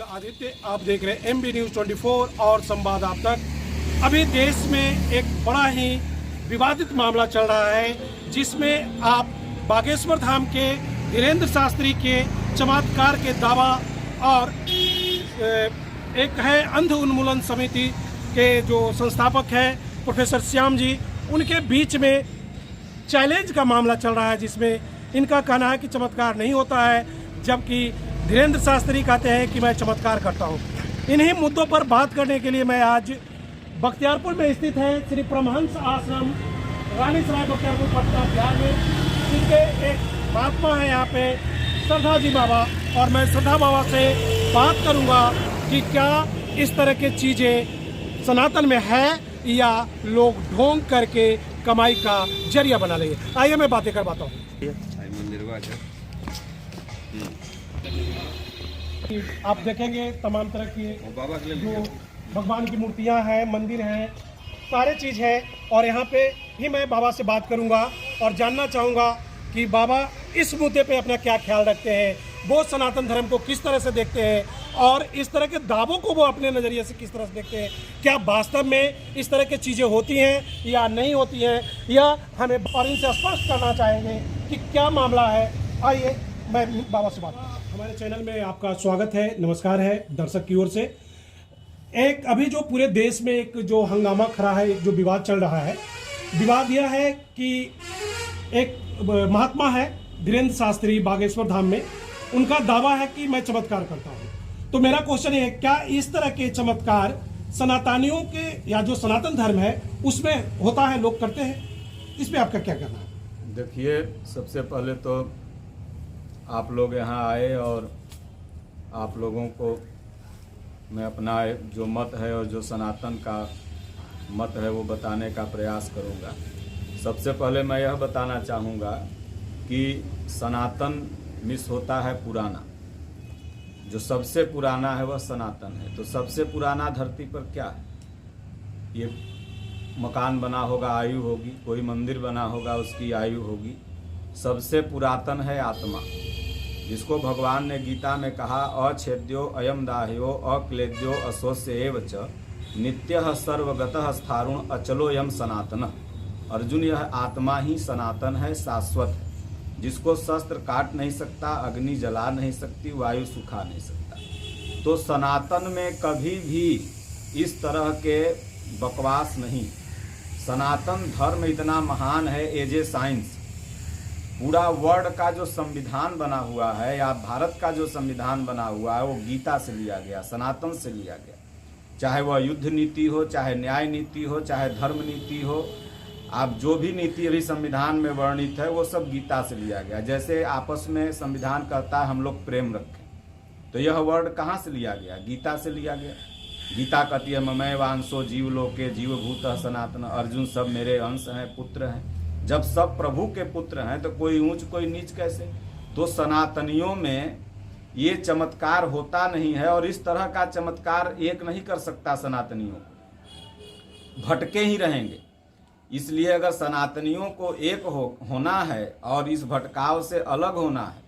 राहुल आदित्य, आप देख रहे हैं MB News 24 और संवाद आप तक। अभी देश में एक बड़ा ही विवादित मामला चल रहा है, जिसमें आप बागेश्वर धाम के धीरेन्द्र शास्त्री के चमत्कार के दावा और एक है अंध उन्मूलन समिति के जो संस्थापक हैं प्रोफेसर श्याम जी, उनके बीच में चैलेंज का मामला चल रहा है, जिसमें इनका कहना है कि चमत्कार नहीं होता है, जबकि धीरेन्द्र शास्त्री कहते हैं कि मैं चमत्कार करता हूं। इन्हीं मुद्दों पर बात करने के लिए मैं आज बख्तियारपुर में स्थित है श्री परमहंस आश्रम रानी सराय बख्तियारपुर पटना बिहार में, इनके एक महात्मा है यहाँ पे श्रद्धा जी बाबा, और मैं श्रद्धा बाबा से बात करूँगा कि क्या इस तरह की चीज़ें सनातन में है या लोग ढोंग करके कमाई का जरिया बना लेंगे। आइए मैं बातें करवाता हूँ। आप देखेंगे तमाम तरह की जो भगवान की मूर्तियां हैं, मंदिर हैं, सारे चीज़ है, और यहाँ पे ही मैं बाबा से बात करूँगा और जानना चाहूँगा कि बाबा इस मुद्दे पे अपना क्या ख्याल रखते हैं, वो सनातन धर्म को किस तरह से देखते हैं और इस तरह के दावों को वो अपने नज़रिए से किस तरह से देखते हैं। क्या वास्तव में इस तरह की चीज़ें होती हैं या नहीं होती हैं, या हमें और इनसे स्पष्ट करना चाहेंगे कि क्या मामला है। आइए मैं बाबा से बात करूँ। हमारे चैनल में आपका स्वागत है, नमस्कार है दर्शक की ओर से। एक अभी जो पूरे देश में एक जो हंगामा खड़ा है, एक जो विवाद चल रहा है, विवाद यह है कि एक महात्मा है धीरेन्द्र शास्त्री बागेश्वर धाम में, उनका दावा है कि मैं चमत्कार करता हूँ। तो मेरा क्वेश्चन है, क्या इस तरह के चमत्कार सनातनियों के या जो सनातन धर्म है उसमें होता है, लोग करते हैं? इस पर आपका क्या कहना है? देखिए, सबसे पहले तो आप लोग यहाँ आए और आप लोगों को मैं अपना जो मत है और जो सनातन का मत है वो बताने का प्रयास करूँगा। सबसे पहले मैं यह बताना चाहूँगा कि सनातन मिस होता है पुराना, जो सबसे पुराना है वह सनातन है। तो सबसे पुराना धरती पर क्या है? ये मकान बना होगा, आयु होगी, कोई मंदिर बना होगा, उसकी आयु होगी। सबसे पुरातन है आत्मा, जिसको भगवान ने गीता में कहा, अछेद्यो अयम दाह्यो अक्लेद्यो अशोष्य एव च नित्यः सर्वगतः स्थारुण अचलो यम सनातन। अर्जुन, यह आत्मा ही सनातन है, शाश्वत है, जिसको शस्त्र काट नहीं सकता, अग्नि जला नहीं सकती, वायु सुखा नहीं सकता। तो सनातन में कभी भी इस तरह के बकवास नहीं। सनातन धर्म इतना महान है, एज ए साइंस। पूरा वर्ल्ड का जो संविधान बना हुआ है या भारत का जो संविधान बना हुआ है वो गीता से लिया गया, सनातन से लिया गया। चाहे वह युद्ध नीति हो, चाहे न्याय नीति हो, चाहे धर्म नीति हो, आप जो भी नीति अभी संविधान में वर्णित है वो सब गीता से लिया गया। जैसे आपस में संविधान कहता है हम लोग प्रेम रखें, तो यह वर्ड कहाँ से लिया गया? गीता से लिया गया। गीता कहती है ममैव वांसो जीव लोके जीव भूतः सनातन। अर्जुन, सब मेरे अंश हैं, पुत्र हैं। जब सब प्रभु के पुत्र हैं तो कोई ऊंच कोई नीच कैसे? तो सनातनियों में ये चमत्कार होता नहीं है, और इस तरह का चमत्कार एक नहीं कर सकता सनातनियों को, भटके ही रहेंगे। इसलिए अगर सनातनियों को एक होना है और इस भटकाव से अलग होना है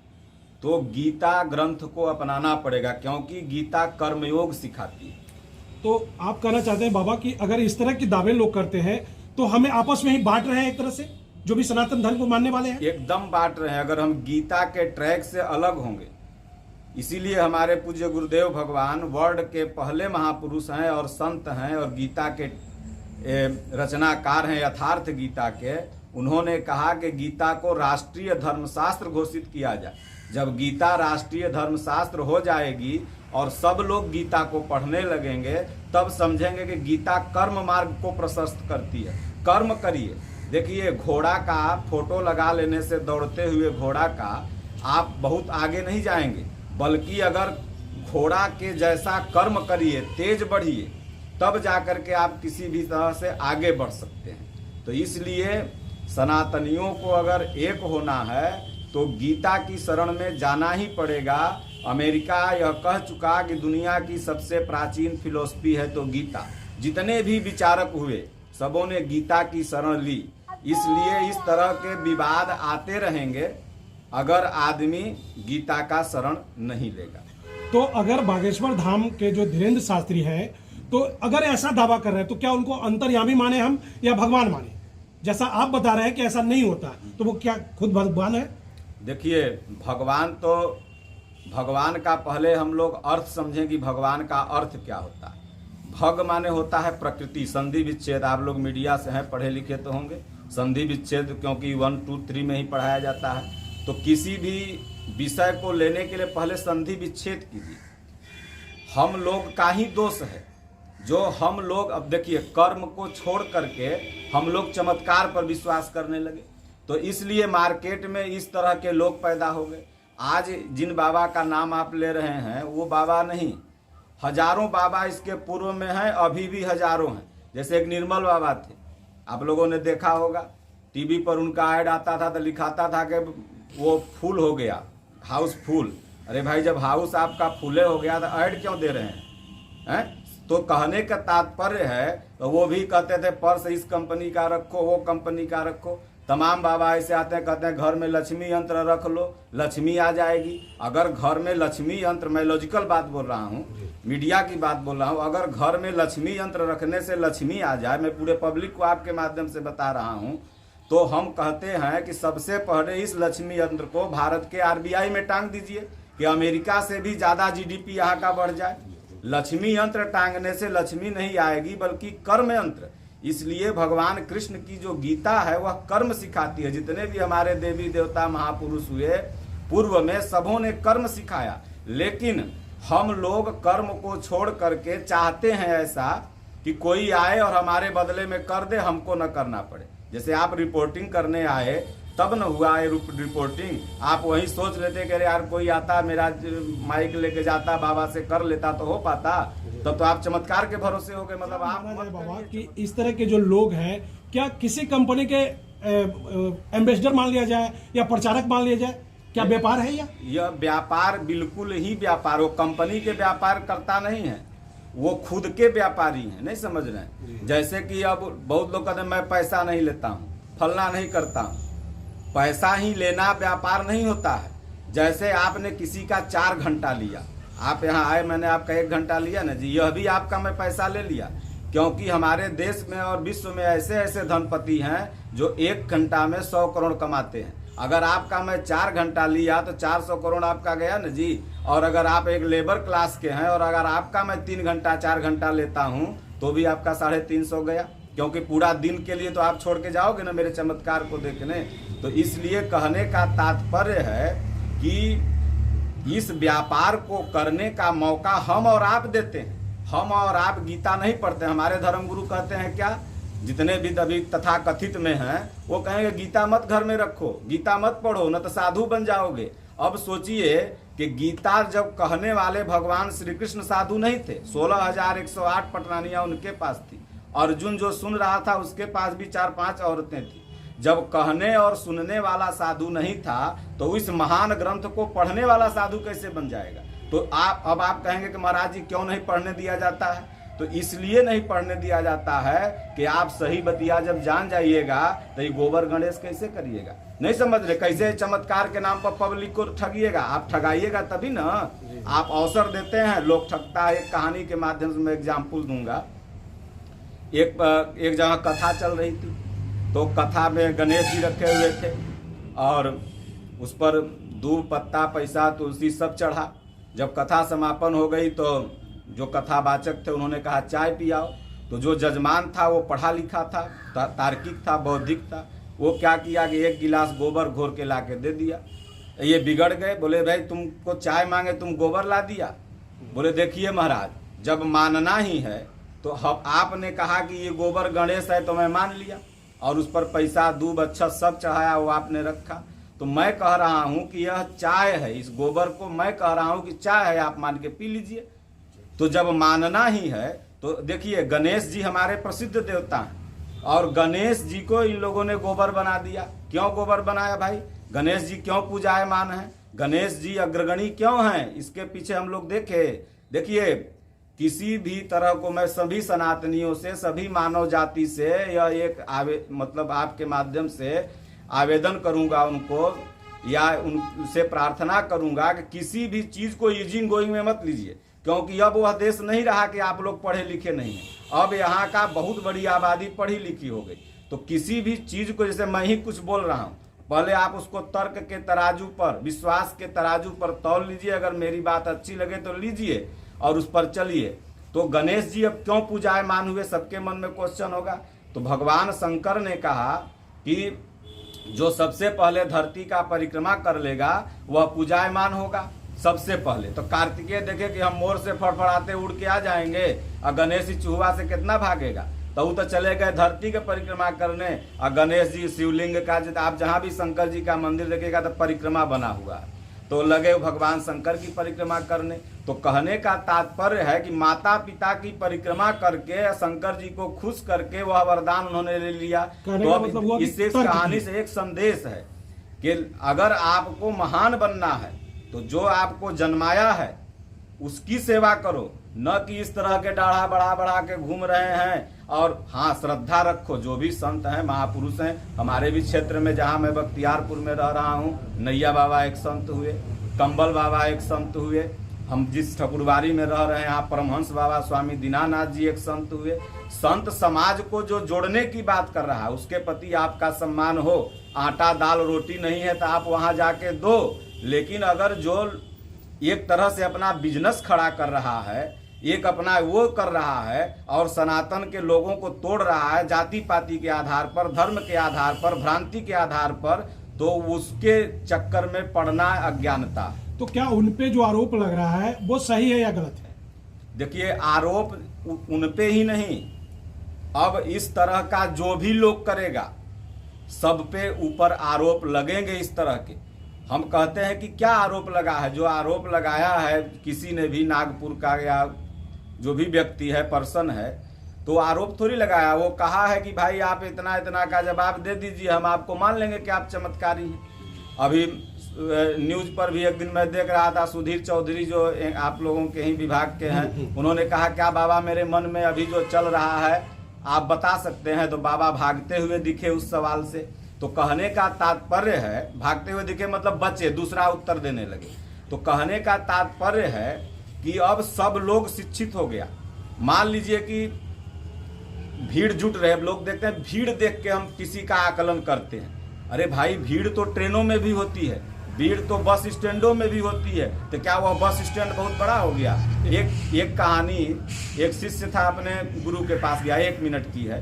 तो गीता ग्रंथ को अपनाना पड़ेगा, क्योंकि गीता कर्मयोग सिखाती है। तो आप कहना चाहते हैं बाबा कि अगर इस तरह के दावे लोग करते हैं तो हमें आपस में ही बांट रहे हैं, एक तरह से जो भी सनातन धर्म को मानने वाले हैं एकदम बांट रहे हैं। अगर हम गीता के ट्रैक से अलग होंगे, इसीलिए हमारे पूज्य गुरुदेव भगवान वर्ल्ड के पहले महापुरुष हैं और संत हैं और गीता के रचनाकार हैं, यथार्थ गीता के। उन्होंने कहा कि गीता को राष्ट्रीय धर्मशास्त्र घोषित किया जाए। जब गीता राष्ट्रीय धर्मशास्त्र हो जाएगी और सब लोग गीता को पढ़ने लगेंगे, तब समझेंगे कि गीता कर्म मार्ग को प्रशस्त करती है। कर्म करिए। देखिए, घोड़ा का फोटो लगा लेने से दौड़ते हुए घोड़ा का आप बहुत आगे नहीं जाएंगे, बल्कि अगर घोड़ा के जैसा कर्म करिए, तेज बढ़िए, तब जाकर के आप किसी भी तरह से आगे बढ़ सकते हैं। तो इसलिए सनातनियों को अगर एक होना है तो गीता की शरण में जाना ही पड़ेगा। अमेरिका यह कह चुका कि दुनिया की सबसे प्राचीन फिलोसफी है तो गीता। जितने भी विचारक हुए सबों ने गीता की शरण ली। इसलिए इस तरह के विवाद आते रहेंगे अगर आदमी गीता का शरण नहीं लेगा। तो अगर बागेश्वर धाम के जो धीरेन्द्र शास्त्री हैं, तो अगर ऐसा दावा कर रहे हैं तो क्या उनको अंतर्यामी माने हम या भगवान माने? जैसा आप बता रहे हैं कि ऐसा नहीं होता, तो वो क्या खुद भगवान है? देखिए, भगवान का पहले हम लोग अर्थ समझें कि भगवान का अर्थ क्या होता है। भग माने होता है प्रकृति, संधि विच्छेद। आप लोग मीडिया से हैं, पढ़े लिखे तो होंगे। संधि विच्छेद क्योंकि 1, 2, 3 में ही पढ़ाया जाता है, तो किसी भी विषय को लेने के लिए पहले संधि विच्छेद कीजिए। हम लोग का ही दोष है जो हम लोग, अब देखिए, कर्म को छोड़ करके हम लोग चमत्कार पर विश्वास करने लगे, तो इसलिए मार्केट में इस तरह के लोग पैदा हो गए। आज जिन बाबा का नाम आप ले रहे हैं वो बाबा नहीं, हजारों बाबा इसके पूर्व में हैं, अभी भी हजारों हैं। जैसे एक निर्मल बाबा थे, आप लोगों ने देखा होगा, टीवी पर उनका ऐड आता था तो लिखाता था कि वो फुल हो गया, हाउस फुल। अरे भाई, जब हाउस आपका फुले हो गया तो ऐड क्यों दे रहे हैं? तो कहने का तात्पर्य है, तो वो भी कहते थे पर्स इस कंपनी का रखो, वो कंपनी का रखो। तमाम बाबा ऐसे आते हैं, कहते हैं घर में लक्ष्मी यंत्र रख लो, लक्ष्मी आ जाएगी। अगर घर में लक्ष्मी यंत्र, मैं लॉजिकल बात बोल रहा हूँ, मीडिया की बात बोल रहा हूँ, अगर घर में लक्ष्मी यंत्र रखने से लक्ष्मी आ जाए, मैं पूरे पब्लिक को आपके माध्यम से बता रहा हूँ, तो हम कहते हैं कि सबसे पहले इस लक्ष्मी यंत्र को भारत के RBI में टांग दीजिए कि अमेरिका से भी ज्यादा GDP यहाँ का बढ़ जाए। लक्ष्मी यंत्र टांगने से लक्ष्मी नहीं आएगी, बल्कि कर्म यंत्र। इसलिए भगवान कृष्ण की जो गीता है वह कर्म सिखाती है। जितने भी हमारे देवी देवता महापुरुष हुए पूर्व में, सबों ने कर्म सिखाया। लेकिन हम लोग कर्म को छोड़ करके चाहते हैं ऐसा कि कोई आए और हमारे बदले में कर दे, हमको न करना पड़े। जैसे आप रिपोर्टिंग करने आए तब न हुआ है रिपोर्टिंग, आप वही सोच लेते कि यार कोई आता, मेरा माइक लेके जाता, बाबा से कर लेता तो हो पाता, तब तो आप चमत्कार के भरोसे हो गए। मतलब आप बाबा कि इस तरह के जो लोग हैं, क्या किसी कंपनी के एम्बेसडर मान लिया जाए या प्रचारक मान लिया जाए? क्या व्यापार है यह व्यापार बिल्कुल ही व्यापार। वो कंपनी के व्यापार करता नहीं है, वो खुद के व्यापारी हैं। नहीं समझ रहे हैं? जैसे कि अब बहुत लोग कहते हैं मैं पैसा नहीं लेता हूँ, फलना नहीं करता हूँ। पैसा ही लेना व्यापार नहीं होता है। जैसे आपने किसी का 4 घंटा लिया, आप यहाँ आए, मैंने आपका 1 घंटा लिया ना जी, यह भी आपका मैं पैसा ले लिया। क्योंकि हमारे देश में और विश्व में ऐसे ऐसे धनपति हैं जो 1 घंटा में 100 करोड़ कमाते हैं। अगर आपका मैं 4 घंटा लिया तो 400 करोड़ आपका गया ना जी। और अगर आप एक लेबर क्लास के हैं और अगर आपका मैं 3 घंटा 4 घंटा लेता हूं तो भी आपका 350 गया। क्योंकि पूरा दिन के लिए तो आप छोड़ के जाओगे ना मेरे चमत्कार को देखने। तो इसलिए कहने का तात्पर्य है कि इस व्यापार को करने का मौका हम और आप देते हैं। हम और आप गीता नहीं पढ़ते। हमारे धर्मगुरु कहते हैं क्या, जितने भी अभी तथा कथित में हैं वो कहेंगे गीता मत घर में रखो, गीता मत पढ़ो, न तो साधु बन जाओगे। अब सोचिए कि गीता जब कहने वाले भगवान श्री कृष्ण साधु नहीं थे, 16,108 पटरानियां उनके पास थी। अर्जुन जो सुन रहा था उसके पास भी 4-5 औरतें थी। जब कहने और सुनने वाला साधु नहीं था तो इस महान ग्रंथ को पढ़ने वाला साधु कैसे बन जाएगा। तो अब आप कहेंगे कि महाराज जी क्यों नहीं पढ़ने दिया जाता है। तो इसलिए नहीं पढ़ने दिया जाता है कि आप सही बतिया जब जान जाइएगा तो ये गोबर गणेश कैसे करिएगा। नहीं समझ रहे, कैसे चमत्कार के नाम पर पब्लिक को ठगिएगा। आप ठगाइएगा तभी ना, आप अवसर देते हैं, लोग ठगता है। एक कहानी के माध्यम से मैं एग्जाम्पल दूंगा। एक जगह कथा चल रही थी, तो कथा में गणेश जी रखे हुए थे और उस पर दूब, पत्ता, पैसा, तुलसी सब चढ़ा। जब कथा समापन हो गई तो जो कथावाचक थे उन्होंने कहा चाय पियाओ। तो जो जजमान था वो पढ़ा लिखा था, तार्किक था, बौद्धिक था। वो क्या किया कि 1 गिलास गोबर घोर के ला के दे दिया। ये बिगड़ गए, बोले भाई तुमको चाय मांगे तुम गोबर ला दिया। बोले देखिए महाराज, जब मानना ही है तो आपने कहा कि ये गोबर गणेश है तो मैं मान लिया, और उस पर पैसा, दूब, अच्छा सब चढ़ाया, वो आपने रखा। तो मैं कह रहा हूं कि यह चाय है, इस गोबर को मैं कह रहा हूं कि चाय है, आप मान के पी लीजिए। तो जब मानना ही है तो देखिए, गणेश जी हमारे प्रसिद्ध देवता हैं और गणेश जी को इन लोगों ने गोबर बना दिया। क्यों गोबर बनाया भाई? गणेश जी क्यों पूजायमान है? गणेश जी अग्रगणी क्यों हैं? इसके पीछे हम लोग देखिए, किसी भी तरह को मैं सभी सनातनियों से, सभी मानव जाति से यह एक मतलब आपके माध्यम से आवेदन करूंगा उनको या उनसे प्रार्थना करूंगा कि किसी भी चीज को इजिंग गोइंग में मत लीजिए, क्योंकि अब वह देश नहीं रहा कि आप लोग पढ़े लिखे नहीं हैं। अब यहाँ का बहुत बड़ी आबादी पढ़ी लिखी हो गई। तो किसी भी चीज को, जैसे मैं ही कुछ बोल रहा हूँ, पहले आप उसको तर्क के तराजू पर, विश्वास के तराजू पर तौल लीजिए। अगर मेरी बात अच्छी लगे तो लीजिए और उस पर चलिए। तो गणेश जी अब क्यों पूजायमान हुए, सबके मन में क्वेश्चन होगा। तो भगवान शंकर ने कहा कि जो सबसे पहले धरती का परिक्रमा कर लेगा वह पूजायमान होगा सबसे पहले। तो कार्तिकेय देखे कि हम मोर से फड़फड़ाते उड़ के आ जाएंगे और गणेश जी चूहा से कितना भागेगा, तो वो तो चले गए धरती के परिक्रमा करने। और गणेश जी शिवलिंग का, आप जहाँ भी शंकर जी का मंदिर देखेगा तो परिक्रमा बना हुआ है, तो लगे भगवान शंकर की परिक्रमा करने। तो कहने का तात्पर्य है कि माता पिता की परिक्रमा करके शंकर जी को खुश करके वह वरदान उन्होंने ले लिया। तो अब इससे, इस कहानी से एक संदेश है कि अगर आपको महान बनना है तो जो आपको जन्माया है उसकी सेवा करो, न कि इस तरह के डाढ़ा बढ़ा बढ़ा के घूम रहे हैं। और हाँ, श्रद्धा रखो, जो भी संत हैं, महापुरुष हैं। हमारे भी क्षेत्र में, जहाँ मैं बख्तियारपुर में रह रहा हूँ, नैया बाबा एक संत हुए, कंबल बाबा एक संत हुए। हम जिस ठकुरबाड़ी में रह रहे हैं यहाँ परमहंस बाबा स्वामी दीनानाथ जी एक संत हुए। संत समाज को जो जोड़ने की बात कर रहा है उसके प्रति आपका सम्मान हो। आटा दाल रोटी नहीं है तो आप वहाँ जाके दो, लेकिन अगर जो एक तरह से अपना बिजनेस खड़ा कर रहा है, एक अपना वो कर रहा है और सनातन के लोगों को तोड़ रहा है जाति पाति के आधार पर, धर्म के आधार पर, भ्रांति के आधार पर, तो उसके चक्कर में पड़ना अज्ञानता। तो क्या उनपे जो आरोप लग रहा है वो सही है या गलत है? देखिए, आरोप उनपे ही नहीं, अब इस तरह का जो भी लोग करेगा सब पे ऊपर आरोप लगेंगे इस तरह के। हम कहते हैं कि क्या आरोप लगा है? जो आरोप लगाया है किसी ने भी, नागपुर का या जो भी व्यक्ति है, पर्सन है, तो आरोप थोड़ी लगाया। वो कहा है कि भाई आप इतना इतना का जवाब दे दीजिए, हम आपको मान लेंगे कि आप चमत्कारी हैं। अभी न्यूज पर भी एक दिन मैं देख रहा था, सुधीर चौधरी जो आप लोगों के ही विभाग के हैं, उन्होंने कहा क्या बाबा मेरे मन में अभी जो चल रहा है आप बता सकते हैं? तो बाबा भागते हुए दिखे उस सवाल से। तो कहने का तात्पर्य है, भागते हुए दिखे मतलब बचे, दूसरा उत्तर देने लगे। तो कहने का तात्पर्य है कि अब सब लोग शिक्षित हो गया। मान लीजिए कि भीड़ जुट रहे, लोग देखते हैं, भीड़ देख के हम किसी का आकलन करते हैं। अरे भाई, भीड़ तो ट्रेनों में भी होती है, भीड़ तो बस स्टैंडों में भी होती है, तो क्या वह बस स्टैंड बहुत बड़ा हो गया? एक कहानी, एक शिष्य था, अपने गुरु के पास गया, 1 मिनट की है।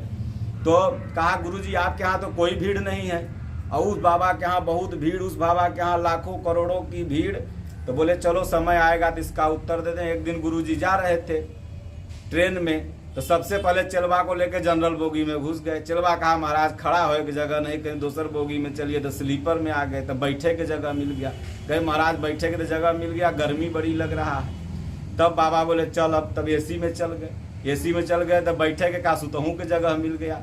तो कहा गुरुजी आपके यहाँ तो कोई भीड़ नहीं है, और उस बाबा के यहाँ बहुत भीड़, उस बाबा के यहाँ लाखों करोड़ों की भीड़। तो बोले चलो समय आएगा तो इसका उत्तर दे दें। एक दिन गुरुजी जा रहे थे ट्रेन में, तो सबसे पहले चिलवा को लेकर जनरल बोगी में घुस गए। चिलवा कहा महाराज खड़ा होए की जगह नहीं, कहीं दूसर बोगी में चलिए। तो स्लीपर में आ गए, तो बैठे के जगह मिल गया। कहे महाराज बैठे के जगह मिल गया, गर्मी बड़ी लग रहा है। तब बाबा बोले चल, अब तब एसी में चल गए। एसी में चल गए तो बैठे के का सुतहूँ के जगह मिल गया।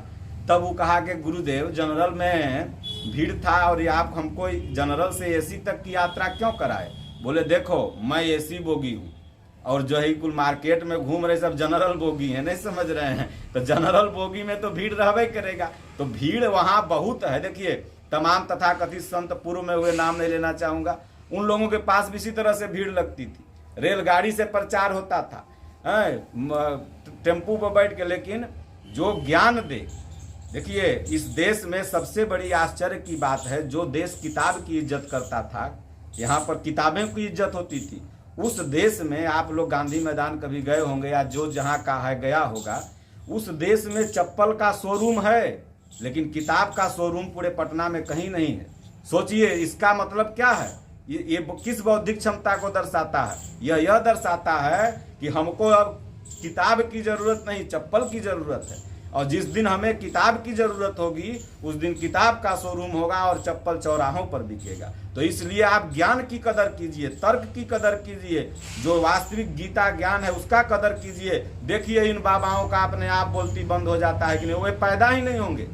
तब वो कहा कि गुरुदेव जनरल में भीड़ था और आप हमको जनरल से एसी तक की यात्रा क्यों कराए? बोले देखो मैं एसी बोगी हूँ और जो है कुल मार्केट में घूम रहे सब जनरल बोगी हैं, नहीं समझ रहे हैं? तो जनरल बोगी में तो भीड़ रहबे करेगा। तो भीड़ वहाँ बहुत है। देखिए, तमाम तथाकथित संत, पूर्व में हुए नाम नहीं लेना चाहूँगा, उन लोगों के पास भी इसी तरह से भीड़ लगती थी। रेलगाड़ी से प्रचार होता था, टेम्पू पर बैठ के। लेकिन जो ज्ञान दे, देखिए इस देश में सबसे बड़ी आश्चर्य की बात है, जो देश किताब की इज्जत करता था, यहाँ पर किताबें की इज्जत होती थी, उस देश में आप लोग गांधी मैदान कभी गए होंगे या जो जहाँ का है गया होगा, उस देश में चप्पल का शोरूम है लेकिन किताब का शोरूम पूरे पटना में कहीं नहीं है। सोचिए इसका मतलब क्या है? ये किस बौद्धिक क्षमता को दर्शाता है? यह दर्शाता है कि हमको अब किताब की जरूरत नहीं, चप्पल की जरूरत है। और जिस दिन हमें किताब की जरूरत होगी उस दिन किताब का शोरूम होगा और चप्पल चौराहों पर बिकेगा। तो इसलिए आप ज्ञान की कदर कीजिए, तर्क की कदर कीजिए, जो वास्तविक गीता ज्ञान है उसका कदर कीजिए। देखिए इन बाबाओं का अपने आप बोलती बंद हो जाता है कि नहीं, वे पैदा ही नहीं होंगे।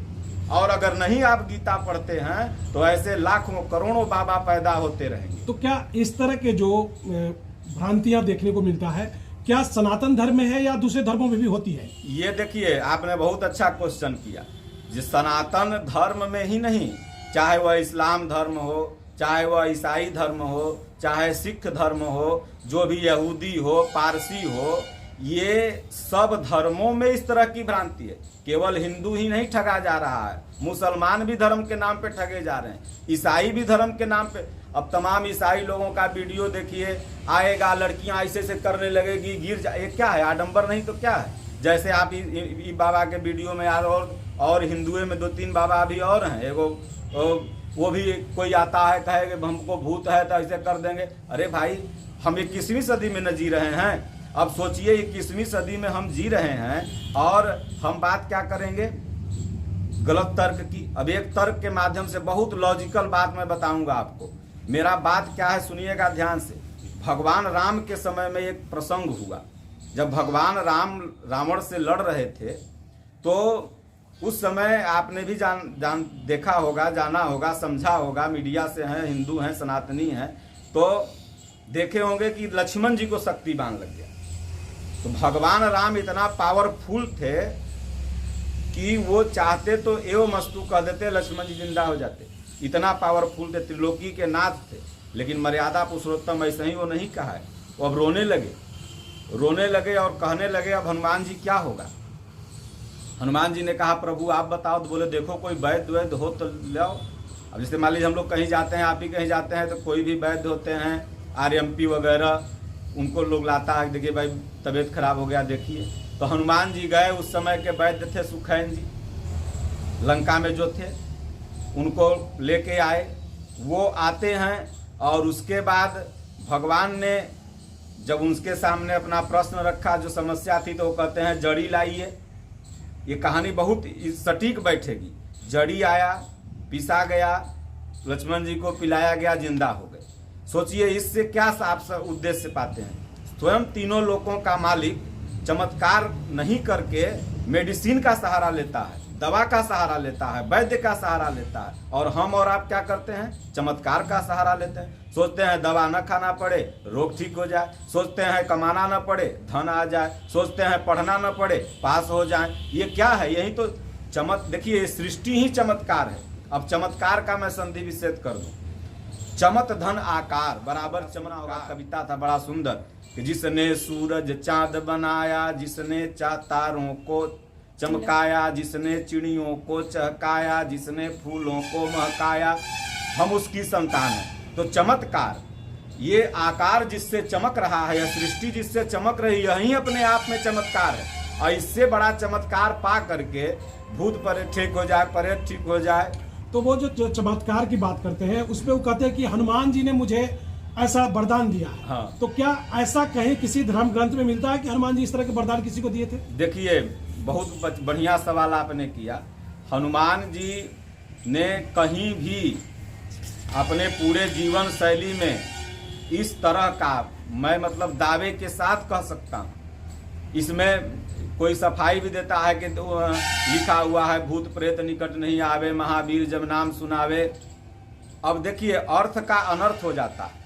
और अगर नहीं आप गीता पढ़ते हैं तो ऐसे लाखों करोड़ों बाबा पैदा होते रहेंगे। तो क्या इस तरह के जो भ्रांतियां देखने को मिलता है, क्या सनातन धर्म में है या दूसरे धर्मों में भी होती है? ये देखिए, आपने बहुत अच्छा क्वेश्चन किया। जिस सनातन धर्म में ही नहीं, चाहे वह इस्लाम धर्म हो, चाहे वह ईसाई धर्म हो, चाहे सिख धर्म हो, जो भी यहूदी हो, पारसी हो, ये सब धर्मों में इस तरह की भ्रांति है। केवल हिंदू ही नहीं ठगा जा रहा है, मुसलमान भी धर्म के नाम पे ठगे जा रहे हैं, ईसाई भी धर्म के नाम पे। अब तमाम ईसाई लोगों का वीडियो देखिए, आएगा लड़कियां ऐसे ऐसे करने लगेगी, गिर जाए, क्या है आडंबर नहीं तो क्या है। जैसे आप बाबा के वीडियो में यार, और हिंदुओं में 2-3 बाबा अभी और हैं, एगो वो भी कोई आता है कहे कि हमको भूत है तो ऐसे कर देंगे। अरे भाई, हम 21वीं सदी में न जी रहे हैं। अब सोचिए 21वीं सदी में हम जी रहे हैं और हम बात क्या करेंगे, गलत तर्क की। अब एक तर्क के माध्यम से बहुत लॉजिकल बात मैं बताऊंगा आपको। मेरा बात क्या है सुनिएगा ध्यान से। भगवान राम के समय में एक प्रसंग हुआ, जब भगवान राम रावण से लड़ रहे थे, तो उस समय आपने भी देखा होगा, जाना होगा, समझा होगा, मीडिया से हैं, हिंदू हैं, सनातनी हैं, तो देखे होंगे कि लक्ष्मण जी को शक्ति बाण लग गया। तो भगवान राम इतना पावरफुल थे कि वो चाहते तो एवं मस्तु कह देते, लक्ष्मण जी जिंदा हो जाते। इतना पावरफुल थे, त्रिलोकी के नाथ थे। लेकिन मर्यादा पुरुषोत्तम ऐसे ही वो नहीं कहा है। वो अब रोने लगे और कहने लगे अब हनुमान जी क्या होगा। हनुमान जी ने कहा प्रभु आप बताओ। तो बोले देखो कोई वैद्य वैद्य हो तो लाओ। अब जैसे मान लीजिए हम लोग कहीं जाते हैं, आप ही कहीं जाते हैं, तो कोई भी वैद्य होते हैं, RMP वगैरह, उनको लोग लाता है, देखिए भाई तबीयत खराब हो गया देखिए। तो हनुमान जी गए, उस समय के वैद्य थे सुखैन जी, लंका में जो थे, उनको लेके आए। वो आते हैं और उसके बाद भगवान ने जब उनके सामने अपना प्रश्न रखा, जो समस्या थी, तो वो कहते हैं जड़ी लाइए। ये कहानी बहुत सटीक बैठेगी। जड़ी आया, पिसा गया, लक्ष्मण जी को पिलाया गया, जिंदा हो गए। सोचिए इससे क्या आप उद्देश्य पाते हैं। स्वयं तीनों लोकों का मालिक चमत्कार नहीं करके मेडिसिन का सहारा लेता है, दवा का सहारा लेता है, वैद्य का सहारा लेता है, और हम और आप क्या करते हैं, चमत्कार का सहारा लेते हैं। सोचते हैं दवा न खाना पड़े, रोग ठीक हो जाए। सोचते हैं कमाना न पड़े, धन आ जाए। सोचते हैं पढ़ना न पड़े, पास हो जाए। ये क्या है, यही तो देखिए सृष्टि ही चमत्कार है। अब चमत्कार का मैं संधि विच्छेद कर दूं। चमत धन आकार बराबर चमत्कार। कविता था बड़ा सुंदर कि जिसने सूरज चांद बनाया, जिसने तारों को चमकाया, जिसने चिड़ियों को चहकाया, जिसने फूलों को महकाया, हम उसकी संतान हैं। तो चमत्कार, ये आकार जिससे चमक रहा है, यह सृष्टि जिससे चमक रही, यही अपने आप में चमत्कार है। और इससे बड़ा चमत्कार पा करके भूत प्रेत ठीक हो जाए, प्रेत ठीक हो जाए। तो वो जो चमत्कार की बात करते हैं, उसमें वो कहते हैं कि हनुमान जी ने मुझे ऐसा वरदान दिया है। हाँ। तो क्या ऐसा कहीं किसी धर्म ग्रंथ में मिलता है कि हनुमान जी इस तरह के वरदान किसी को दिए थे? देखिए बहुत बढ़िया सवाल आपने किया। हनुमान जी ने कहीं भी अपने पूरे जीवन शैली में इस तरह का, मैं मतलब दावे के साथ कह सकता हूँ, इसमें कोई सफाई भी देता है कि लिखा हुआ है भूत प्रेत निकट नहीं आवे, महावीर जब नाम सुनावे। अब देखिए अर्थ का अनर्थ हो जाता है।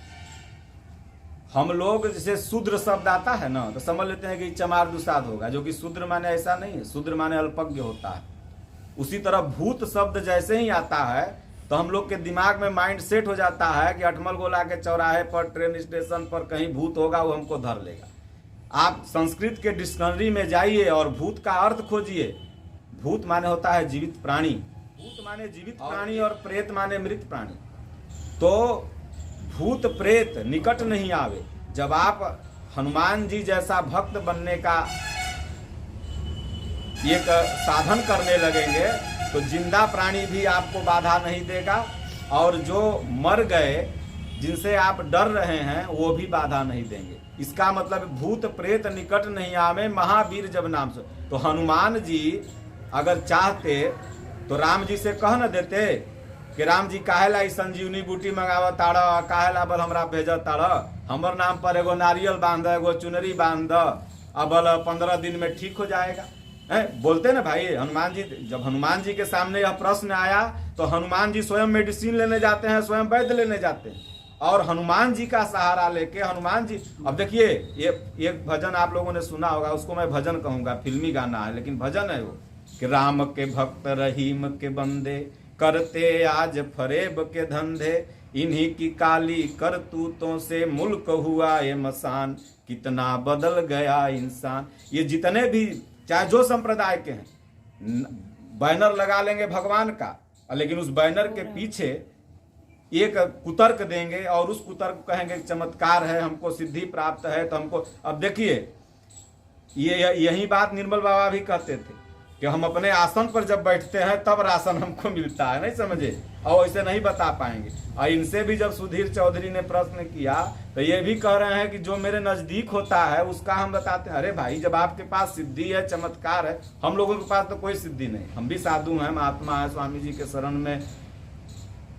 हम लोग जैसे शूद्र शब्द आता है ना, तो समझ लेते हैं कि चमार दुसाद होगा, जो कि शूद्र माने ऐसा नहीं है। शूद्र माने अल्पज्ञ होता है। उसी तरह भूत शब्द जैसे ही आता है तो हम लोग के दिमाग में माइंड सेट हो जाता है कि अठमल गोला के चौराहे पर, ट्रेन स्टेशन पर कहीं भूत होगा, वो हमको धर लेगा। आप संस्कृत के डिक्शनरी में जाइए और भूत का अर्थ खोजिए। भूत माने होता है जीवित प्राणी, भूत माने जीवित प्राणी, और प्रेत माने मृत प्राणी। तो भूत प्रेत निकट नहीं आवे। जब आप हनुमान जी जैसा भक्त बनने का एक साधन करने लगेंगे तो जिंदा प्राणी भी आपको बाधा नहीं देगा, और जो मर गए जिनसे आप डर रहे हैं वो भी बाधा नहीं देंगे। इसका मतलब भूत प्रेत निकट नहीं आवे, महावीर जब नाम से। तो हनुमान जी अगर चाहते तो राम जी से कह न देते कि राम जी काहेला ई संजीवनी बूटी मंगावा ताड़, काहेला बल हमरा भेज ताड़, हमर नाम पर एगो नारियल बांध, एगो चुनरी बांध, अब 15 दिन में ठीक हो जाएगा। बोलते ना भाई हनुमान जी। जब हनुमान जी के सामने यह प्रश्न आया तो हनुमान जी स्वयं मेडिसिन लेने जाते हैं, स्वयं वैद्य लेने जाते हैं, और हनुमान जी का सहारा लेके हनुमान जी। अब देखिए ये एक भजन आप लोगों ने सुना होगा, उसको मैं भजन कहूंगा, फिल्मी गाना है लेकिन भजन है वो कि राम के भक्त रहीम के बंदे, करते आज फरेब के धंधे, इन्हीं की काली करतूतों से मुल्क हुआ ये मसान, कितना बदल गया इंसान। ये जितने भी चाहे जो संप्रदाय के हैं बैनर लगा लेंगे भगवान का, लेकिन उस बैनर के पीछे एक कुतर्क देंगे और उस कुतर्क को कहेंगे चमत्कार है, हमको सिद्धि प्राप्त है। तो हमको अब देखिए यही बात निर्मल बाबा भी कहते थे कि हम अपने आसन पर जब बैठते हैं तब राशन हमको मिलता है, नहीं समझे, और ऐसे नहीं बता पाएंगे। और इनसे भी जब सुधीर चौधरी ने प्रश्न किया तो ये भी कह रहे हैं कि जो मेरे नजदीक होता है उसका हम बताते हैं। अरे भाई, जब आपके पास सिद्धि है, चमत्कार है, हम लोगों के पास तो कोई सिद्धि नहीं, हम भी साधु हैं, महात्मा है, स्वामी जी के शरण में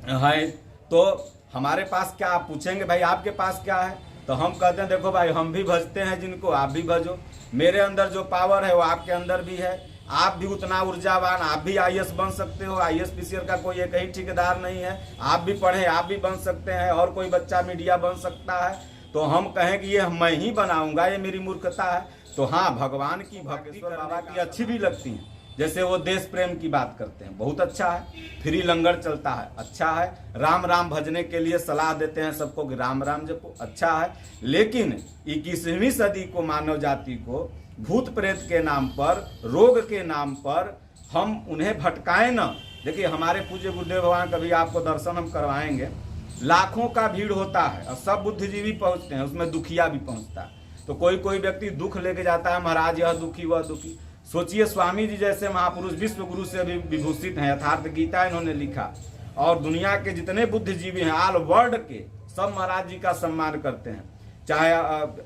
है, तो हमारे पास क्या, आप पूछेंगे भाई आपके पास क्या है, तो हम कहते हैं देखो भाई हम भी भजते हैं जिनको, आप भी भजो, मेरे अंदर जो पावर है वो आपके अंदर भी है, आप भी उतना ऊर्जावान, आप भी आईएएस बन सकते हो। आईएएस पीसीआर का कोई एक ही ठेकेदार नहीं है, आप भी पढ़े आप भी बन सकते हैं, और कोई बच्चा मीडिया बन सकता है। तो हम कहें कि ये मैं ही बनाऊंगा, ये मेरी मूर्खता है। तो हाँ, भगवान की भक्ति बाबा की अच्छी भी लगती है, जैसे वो देश प्रेम की बात करते हैं, बहुत अच्छा है। फ्री लंगर चलता है, अच्छा है। राम राम भजने के लिए सलाह देते हैं सबको कि राम राम जपो, अच्छा है। लेकिन 21वीं सदी को, मानव जाति को भूत प्रेत के नाम पर, रोग के नाम पर हम उन्हें भटकाएं ना। देखिए हमारे पूज्य गुरुदेव भगवान, कभी आपको दर्शन हम करवाएंगे, लाखों का भीड़ होता है और सब बुद्धिजीवी पहुंचते हैं, उसमें दुखिया भी पहुंचता है। तो कोई कोई व्यक्ति दुख लेके जाता है, महाराज यह दुखी वह दुखी। सोचिए स्वामी जी जैसे महापुरुष विश्व गुरु से भी विभूषित हैं, यथार्थ गीता इन्होंने लिखा, और दुनिया के जितने बुद्धिजीवी हैं ऑल वर्ल्ड के, सब महाराज जी का सम्मान करते हैं। चाहे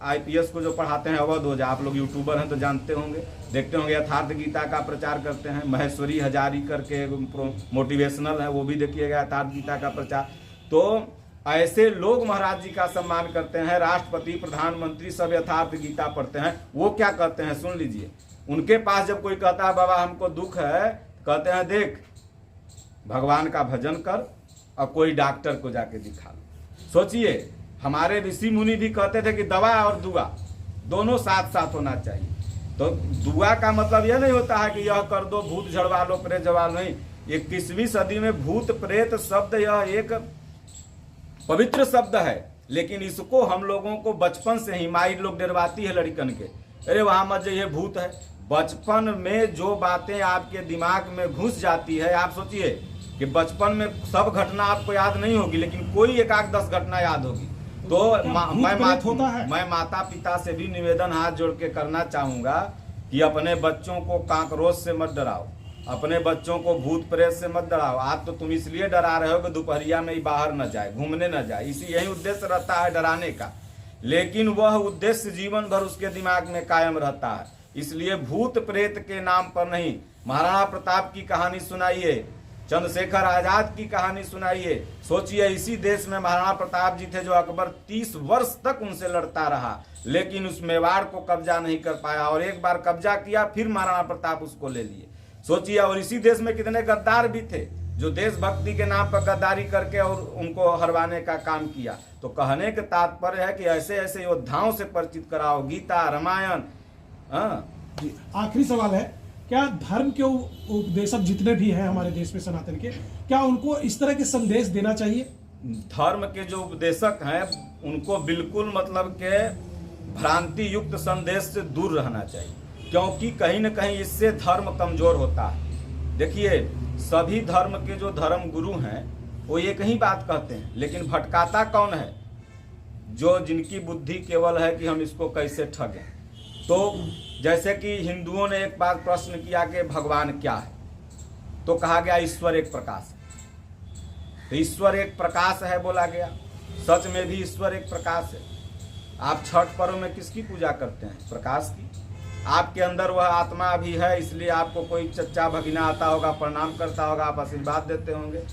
आईपीएस को जो पढ़ाते हैं अवध हो जाए, आप लोग यूट्यूबर हैं तो जानते होंगे, देखते होंगे, यथार्थ गीता का प्रचार करते हैं। महेश्वरी हजारी करके मोटिवेशनल है, वो भी देखिएगा, यथार्थ गीता का प्रचार। तो ऐसे लोग महाराज जी का सम्मान करते हैं। राष्ट्रपति, प्रधानमंत्री सब यथार्थ गीता पढ़ते हैं। वो क्या कहते हैं सुन लीजिए, उनके पास जब कोई कहता है बाबा हमको दुख है, कहते हैं देख भगवान का भजन कर और कोई डॉक्टर को जाके दिखा लो। सोचिए, हमारे ऋषि मुनि भी कहते थे कि दवा और दुआ दोनों साथ साथ होना चाहिए। तो दुआ का मतलब यह नहीं होता है कि यह कर दो, भूत झड़वा लो, प्रेत झड़वा लो, नहीं। 21वीं सदी में भूत प्रेत शब्द यह एक पवित्र शब्द है, लेकिन इसको हम लोगों को बचपन से ही माई लोग डरवाती है लड़कन के, अरे वहां मत जाइए भूत है। बचपन में जो बातें आपके दिमाग में घुस जाती है, आप सोचिए कि बचपन में सब घटना आपको याद नहीं होगी, लेकिन कोई 1-10 घटना याद होगी। तो मैं माता पिता से भी निवेदन हाथ जोड़ के करना चाहूंगा कि अपने बच्चों को कांकरोच से मत डराओ, अपने बच्चों को भूत प्रेत से मत डराओ। आज तो तुम इसलिए डरा रहे हो कि दोपहरिया में ही बाहर न जाए, घूमने न जाए, यही उद्देश्य रहता है डराने का, लेकिन वह उद्देश्य जीवन भर उसके दिमाग में कायम रहता है। इसलिए भूत प्रेत के नाम पर नहीं, महाराणा प्रताप की कहानी सुनाइए, चंद्रशेखर आजाद की कहानी सुनाइए। सोचिए इसी देश में महाराणा प्रताप जी थे जो अकबर 30 वर्ष तक उनसे लड़ता रहा, लेकिन उस मेवाड़ को कब्जा नहीं कर पाया, और एक बार कब्जा किया फिर महाराणा प्रताप उसको ले लिए। सोचिए, और इसी देश में कितने गद्दार भी थे जो देशभक्ति के नाम पर गद्दारी करके और उनको हरवाने का काम किया। तो कहने का तात्पर्य है कि ऐसे ऐसे योद्धाओं से परिचित कराओ, गीता, रामायण। आखिरी सवाल है, क्या धर्म के उपदेशक जितने भी हैं हमारे देश में सनातन के, क्या उनको इस तरह के संदेश देना चाहिए? धर्म के जो उपदेशक हैं उनको बिल्कुल मतलब के भ्रांति युक्त संदेश से दूर रहना चाहिए, क्योंकि कहीं न कहीं इससे धर्म कमजोर होता है। देखिए सभी धर्म के जो धर्म गुरु हैं वो एक ही बात कहते हैं, लेकिन भटकाता कौन है? जो जिनकी बुद्धि केवल है कि हम इसको कैसे ठगें। तो जैसे कि हिंदुओं ने एक बार प्रश्न किया कि भगवान क्या है, तो कहा गया ईश्वर एक प्रकाश है। तो ईश्वर एक प्रकाश है बोला गया, सच में भी ईश्वर एक प्रकाश है। आप छठ पर्व में किसकी पूजा करते हैं? प्रकाश की। आपके अंदर वह आत्मा भी है, इसलिए आपको कोई चच्चा भगिना आता होगा, प्रणाम करता होगा, आप आशीर्वाद देते होंगे।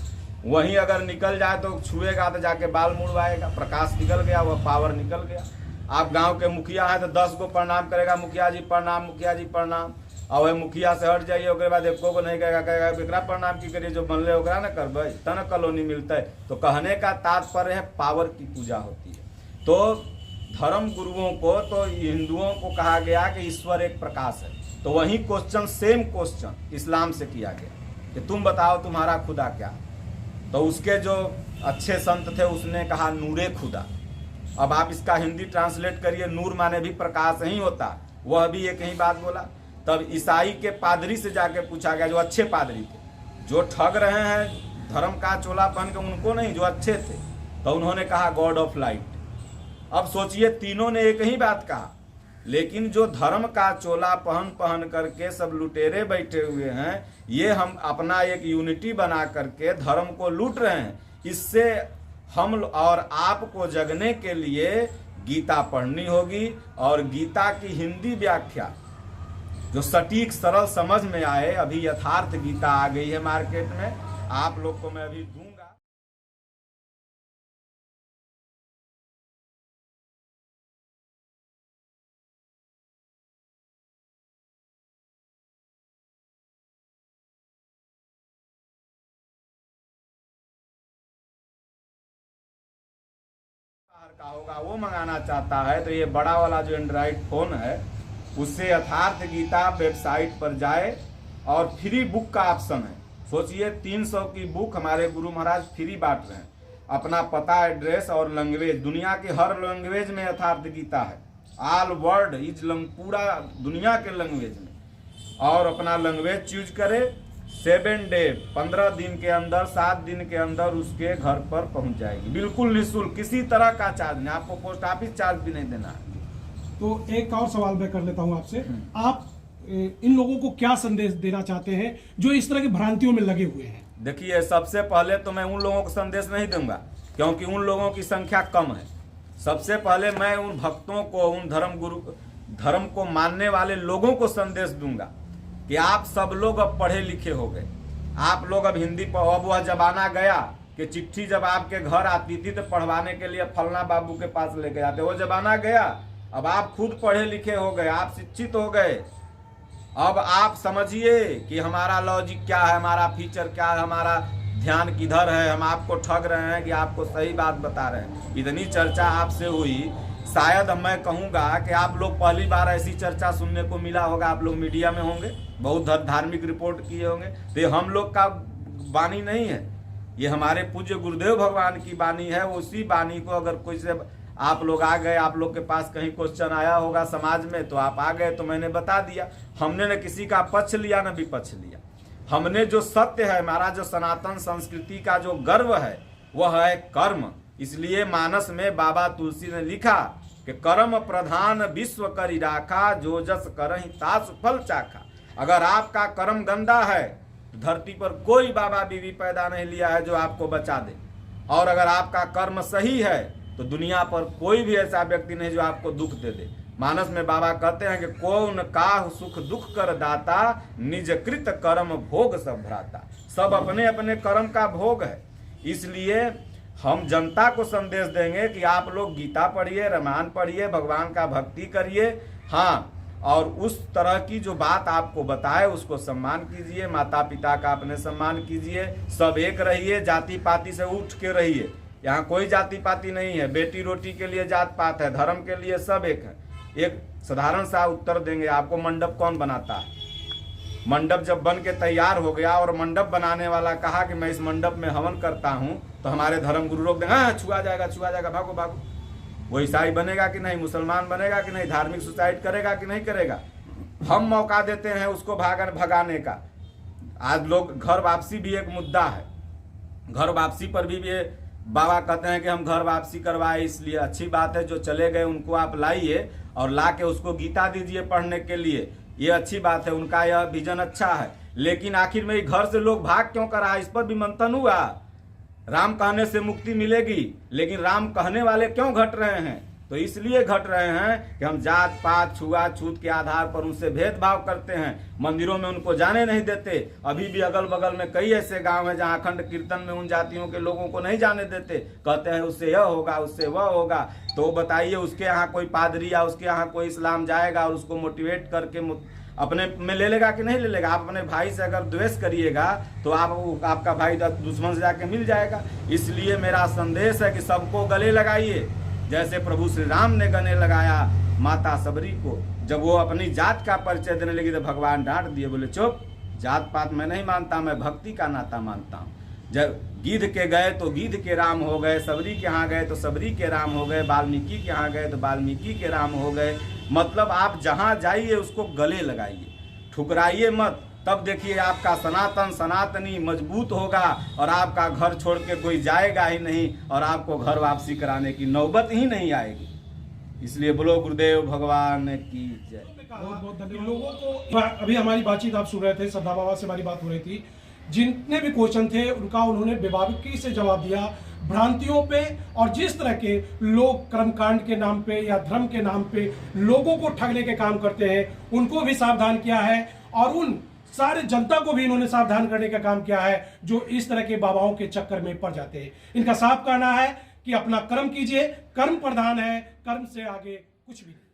वहीं अगर निकल जाए तो छुएगा तो जाके बाल मुड़वाएगा, प्रकाश निकल गया, वह पावर निकल गया। आप गांव के मुखिया हैं तो 10 को प्रणाम करेगा, मुखिया जी प्रणाम, मुखिया जी प्रणाम, और वह मुखिया से हट जाइए उसके बाद एको को नहीं कहेगा, कहेगा एकरा प्रणाम की करिए, जो बनले ओकरा न करबे तन कॉलोनी मिलता है। तो कहने का तात्पर्य है पावर की पूजा होती है। तो धर्म गुरुओं को, तो हिंदुओं को कहा गया कि ईश्वर एक प्रकाश है। तो वही क्वेश्चन, सेम क्वेश्चन इस्लाम से किया गया। कि तुम बताओ तुम्हारा खुदा क्या। तो उसके जो अच्छे संत थे उसने कहा नूरे खुदा। अब आप इसका हिंदी ट्रांसलेट करिए, नूर माने भी प्रकाश ही होता, वह भी एक ही बात बोला। तब ईसाई के पादरी से जाके पूछा गया, जो अच्छे पादरी थे, जो ठग रहे हैं धर्म का चोला पहन के, उनको नहीं, जो अच्छे थे, तो उन्होंने कहा गॉड ऑफ लाइट। अब सोचिए तीनों ने एक ही बात कहा, लेकिन जो धर्म का चोला पहन करके सब लुटेरे बैठे हुए हैं, ये हम अपना एक यूनिटी बना करके धर्म को लूट रहे हैं। इससे हम और आपको जगने के लिए गीता पढ़नी होगी, और गीता की हिंदी व्याख्या जो सटीक सरल समझ में आए, अभी यथार्थ गीता आ गई है मार्केट में, आप लोग को मैं अभी दूंगा। का होगा वो मंगाना चाहता है तो ये बड़ा वाला जो एंड्रॉइड फोन है उससे यथार्थ गीता वेबसाइट पर जाए, और फ्री बुक का ऑप्शन है। सोचिए 300 की बुक हमारे गुरु महाराज फ्री बांट रहे हैं। अपना पता, एड्रेस और लैंग्वेज, दुनिया की हर लैंग्वेज में यथार्थ गीता है, ऑल वर्ल्ड इज, पूरा दुनिया के लैंग्वेज में। और अपना लैंग्वेज चूज करे, 7 डे 15 दिन के अंदर, 7 दिन के अंदर उसके घर पर पहुंच जाएगी, बिल्कुल निःशुल्क, किसी तरह का चार्ज नहीं, आपको पोस्ट ऑफिस चार्ज भी नहीं देना है। तो एक और सवाल मैं कर लेता हूं आपसे, आप इन लोगों को क्या संदेश देना चाहते हैं जो इस तरह की भ्रांतियों में लगे हुए हैं? देखिए, सबसे पहले तो मैं उन लोगों को संदेश नहीं दूंगा, क्योंकि उन लोगों की संख्या कम है। सबसे पहले मैं उन भक्तों को, उन धर्म को मानने वाले लोगों को संदेश दूंगा कि आप सब लोग अब पढ़े लिखे हो गए, आप लोग अब हिंदी पर, अब वह जमाना गया कि चिट्ठी जब आपके घर आती थी तो पढ़वाने के लिए फलना बाबू के पास लेके जाते, वो जमाना गया। अब आप खुद पढ़े लिखे हो गए, आप शिक्षित हो गए। अब आप समझिए कि हमारा लॉजिक क्या है, हमारा फीचर क्या है, हमारा ध्यान किधर है। हम आपको ठग रहे हैं कि आपको सही बात बता रहे हैं। इतनी चर्चा आपसे हुई, शायद मैं कहूँगा कि आप लोग पहली बार ऐसी चर्चा सुनने को मिला होगा। आप लोग मीडिया में होंगे, बहुत धार्मिक रिपोर्ट किए होंगे, तो ये हम लोग का वाणी नहीं है, ये हमारे पूज्य गुरुदेव भगवान की वाणी है। उसी वाणी को अगर कोई से आप लोग आ गए, आप लोग के पास कहीं क्वेश्चन आया होगा समाज में, तो आप आ गए तो मैंने बता दिया। हमने न किसी का पक्ष लिया न विपक्ष लिया, हमने जो सत्य है, हमारा जो सनातन संस्कृति का जो गर्व है वह है कर्म। इसलिए मानस में बाबा तुलसी ने लिखा कि कर्म प्रधान विश्व करी राखा, जो जस करहि तास फल चाखा। अगर आपका कर्म गंदा है, धरती पर कोई बाबा बीवी पैदा नहीं लिया है जो आपको बचा दे, और अगर आपका कर्म सही है तो दुनिया पर कोई भी ऐसा व्यक्ति नहीं जो आपको दुख दे दे। मानस में बाबा कहते हैं कि कौन काहु सुख दुख कर दाता, निज कृत कर्म भोग सब भ्राता। सब अपने अपने कर्म का भोग है। इसलिए हम जनता को संदेश देंगे कि आप लोग गीता पढ़िए, रामायण पढ़िए, भगवान का भक्ति करिए, हाँ, और उस तरह की जो बात आपको बताए उसको सम्मान कीजिए, माता पिता का अपने सम्मान कीजिए, सब एक रहिए, जाति पाति से उठ के रहिए। यहाँ कोई जाति पाति नहीं है, बेटी रोटी के लिए जात पात है, धर्म के लिए सब एक है। एक साधारण सा उत्तर देंगे आपको, मंडप कौन बनाता है? मंडप जब बन के तैयार हो गया और मंडप बनाने वाला कहा कि मैं इस मंडप में हवन करता हूँ, तो हमारे धर्म गुरु रोक देंगे, हाँ छुआ जाएगा, भागो भागो। वो ईसाई बनेगा कि नहीं, मुसलमान बनेगा कि नहीं, धार्मिक सुसाइड करेगा कि नहीं करेगा? हम मौका देते हैं उसको भगाने का। आज लोग घर वापसी भी एक मुद्दा है, घर वापसी पर भी ये बाबा कहते हैं कि हम घर वापसी करवाए, इसलिए अच्छी बात है। जो चले गए उनको आप लाइए और ला के उसको गीता दीजिए पढ़ने के लिए, ये अच्छी बात है, उनका यह विजन अच्छा है। लेकिन आखिर में घर से लोग भाग क्यों कर रहा है, इस पर भी मंथन हुआ। राम कहने से मुक्ति मिलेगी, लेकिन राम कहने वाले क्यों घट रहे हैं? तो इसलिए घट रहे हैं कि हम जात पात छुआछूत के आधार पर उनसे भेदभाव करते हैं, मंदिरों में उनको जाने नहीं देते। अभी भी अगल बगल में कई ऐसे गांव हैं जहां अखंड कीर्तन में उन जातियों के लोगों को नहीं जाने देते, कहते हैं उससे यह होगा, उससे वह होगा। तो बताइए, उसके यहाँ कोई पादरी या उसके यहाँ कोई इस्लाम जाएगा और उसको मोटिवेट करके अपने में ले लेगा कि नहीं ले लेगा? आप अपने भाई से अगर द्वेष करिएगा तो आपका भाई दुश्मन से जाके मिल जाएगा। इसलिए मेरा संदेश है कि सबको गले लगाइए, जैसे प्रभु श्री राम ने गले लगाया माता सबरी को। जब वो अपनी जात का परिचय देने लगी तो भगवान डांट दिए, बोले चुप, जात पात मैं नहीं मानता, मैं भक्ति का नाता मानता हूँ। जब गिद्ध के गए तो गिद्ध के राम हो गए, सबरी के यहाँ गए तो सबरी के राम हो गए, वाल्मीकि के यहाँ गए तो वाल्मीकि के राम हो गए। मतलब आप जहाँ जाइए उसको गले लगाइए, ठुकराइए मत। तब देखिए आपका सनातन सनातनी मजबूत होगा और आपका घर छोड़ के कोई जाएगा ही नहीं और आपको घर वापसी कराने की नौबत ही नहीं आएगी। इसलिए बोलो गुरुदेव भगवान की जय। बहुत बहुत धन्यवाद। लोगों को अभी हमारी बातचीत आप सुन रहे थे, श्रद्धा बाबा से हमारी बात हो रही थी। जितने भी क्वेश्चन थे उनका उन्होंने बेबाकी से जवाब दिया, भ्रांतियों पे और जिस तरह के लोग कर्मकांड के नाम पे या धर्म के नाम पे लोगों को ठगने के काम करते हैं उनको भी सावधान किया है और उन सारे जनता को भी इन्होंने सावधान करने का काम किया है जो इस तरह के बाबाओं के चक्कर में पड़ जाते हैं। इनका साफ कहना है कि अपना कर्म कीजिए, कर्म प्रधान है, कर्म से आगे कुछ भी नहीं।